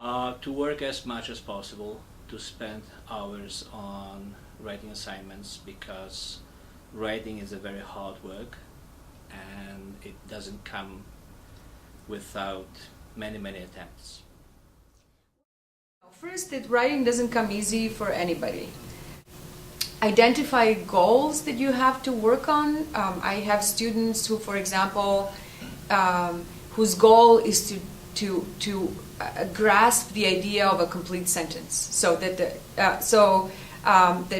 To work as much as possible, to spend hours on writing assignments, because writing is a very hard work and it doesn't come without many attempts. First, that writing doesn't come easy for anybody. Identify goals that you have to work on. I have students who, for example, whose goal is to grasp the idea of a complete sentence. So that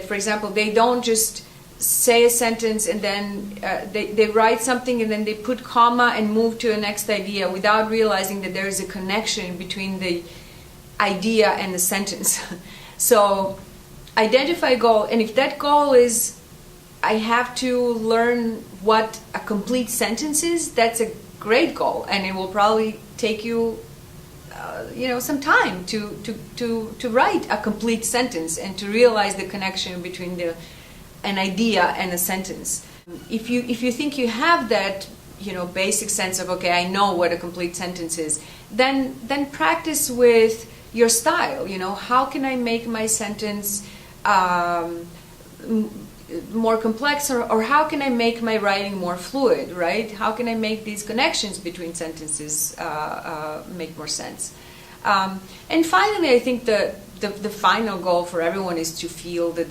for example, they don't just say a sentence and then they write something and then they put comma and move to a next idea without realizing that there is a connection between the idea and the sentence. So identify a goal, and if that goal is I have to learn what a complete sentence is, that's a great goal, and it will probably take you some time to write a complete sentence and to realize the connection between an idea and a sentence. If you think you have that basic sense of, okay, I know what a complete sentence is, then practice with your style. How can I make my sentence more complex, or how can I make my writing more fluid, right? How can I make these connections between sentences make more sense? And finally, I think the final goal for everyone is to feel that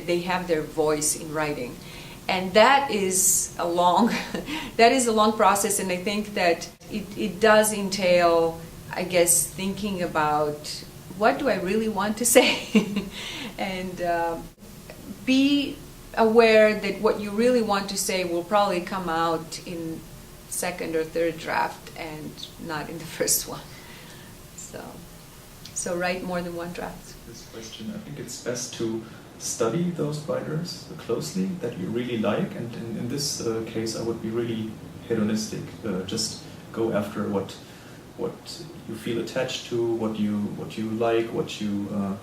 they have their voice in writing, and that is a long process. And I think that it does entail, I guess, thinking about what do I really want to say, and be aware that what you really want to say will probably come out in second or third draft and not in the first one. So write more than one draft. This question, I think it's best to study those writers closely that you really like, and in this case I would be really hedonistic. Just go after what you feel attached to, what you like, what you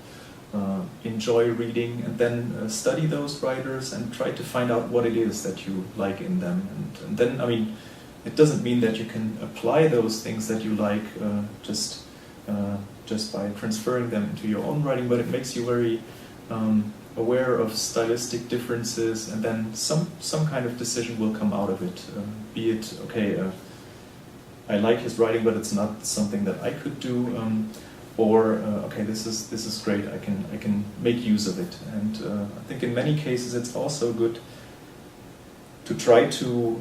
enjoy reading, and then study those writers and try to find out what it is that you like in them. And then, I mean, it doesn't mean that you can apply those things that you like just by transferring them into your own writing, but it makes you very aware of stylistic differences, and then some kind of decision will come out of it. Be it, okay, I like his writing, but it's not something that I could do, or okay, this is great. I can make use of it. And I think in many cases it's also good to try to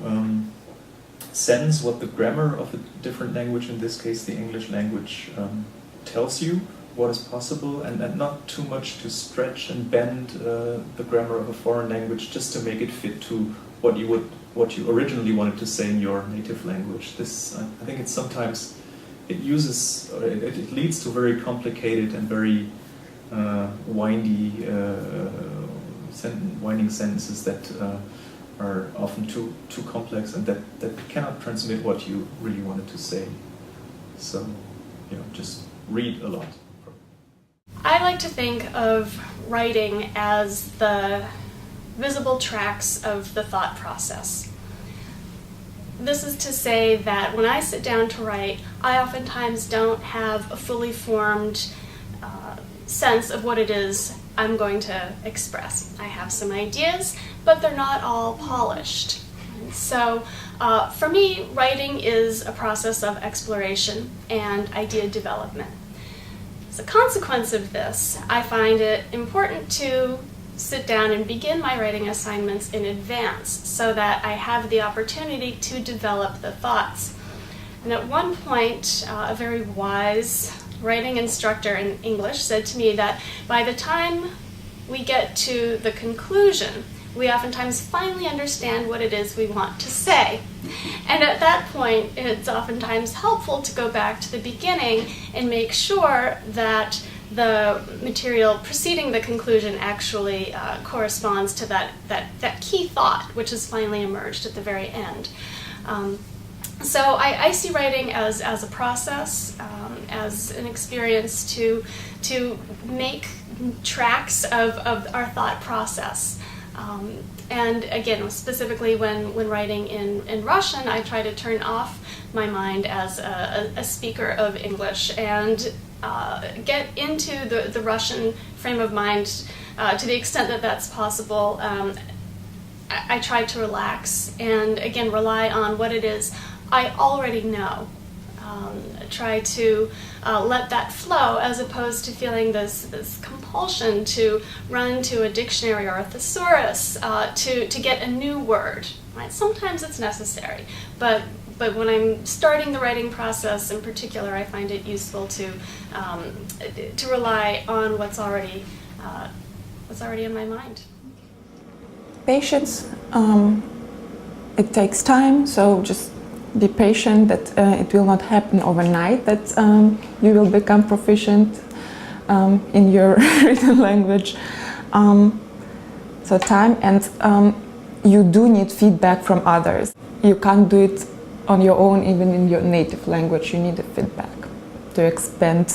sense what the grammar of a different language, in this case the English language, tells you what is possible, and not too much to stretch and bend the grammar of a foreign language just to make it fit to what you originally wanted to say in your native language. I think it's sometimes it leads to very complicated and very winding sentences that are often too complex, and that cannot transmit what you really wanted to say. So, just read a lot. I like to think of writing as the visible tracks of the thought process. This is to say that when I sit down to write, I oftentimes don't have a fully formed sense of what it is I'm going to express. I have some ideas, but they're not all polished. So for me, writing is a process of exploration and idea development. As a consequence of this, I find it important to sit down and begin my writing assignments in advance so that I have the opportunity to develop the thoughts. And at one point, a very wise writing instructor in English said to me that by the time we get to the conclusion, we oftentimes finally understand what it is we want to say. And at that point, it's oftentimes helpful to go back to the beginning and make sure that the material preceding the conclusion actually corresponds to that key thought, which has finally emerged at the very end. So I see writing as a process, as an experience to make tracks of our thought process. And again, specifically when writing in Russian, I try to turn off my mind as a speaker of English and get into the Russian frame of mind to the extent that that's possible. I try to relax and again rely on what it is I already know. Try to let that flow as opposed to feeling this compulsion to run to a dictionary or a thesaurus to get a new word. Right? Sometimes it's necessary, but when I'm starting the writing process in particular, I find it useful to rely on what's already in my mind. Patience. It takes time, so just be patient that it will not happen overnight, that you will become proficient in your written language. So time, and you do need feedback from others. You can't do it on your own, even in your native language. You need the feedback to expand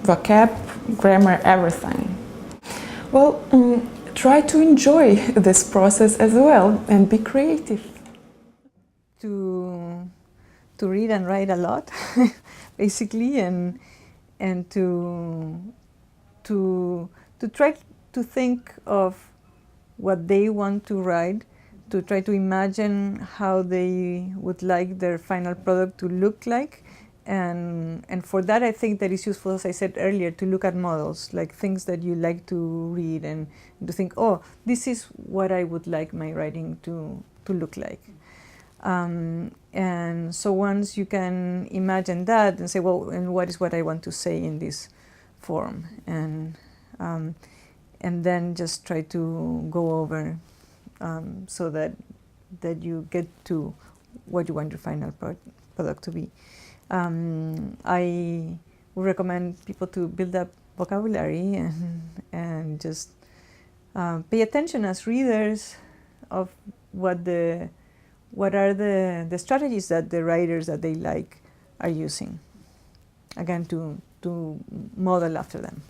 vocab, grammar, everything. Well, try to enjoy this process as well and be creative. To read and write a lot, basically, and to try to think of what they want to write, to try to imagine how they would like their final product to look like, and for that I think that it's useful, as I said earlier, to look at models, like things that you like to read, and to think, oh, this is what I would like my writing to look like. And so once you can imagine that and say, well, and what is what I want to say in this form, and then just try to go over so that you get to what you want your final product to be. I would recommend people to build up vocabulary and just pay attention as readers of what are the strategies that the writers that they like are using, again, to model after them.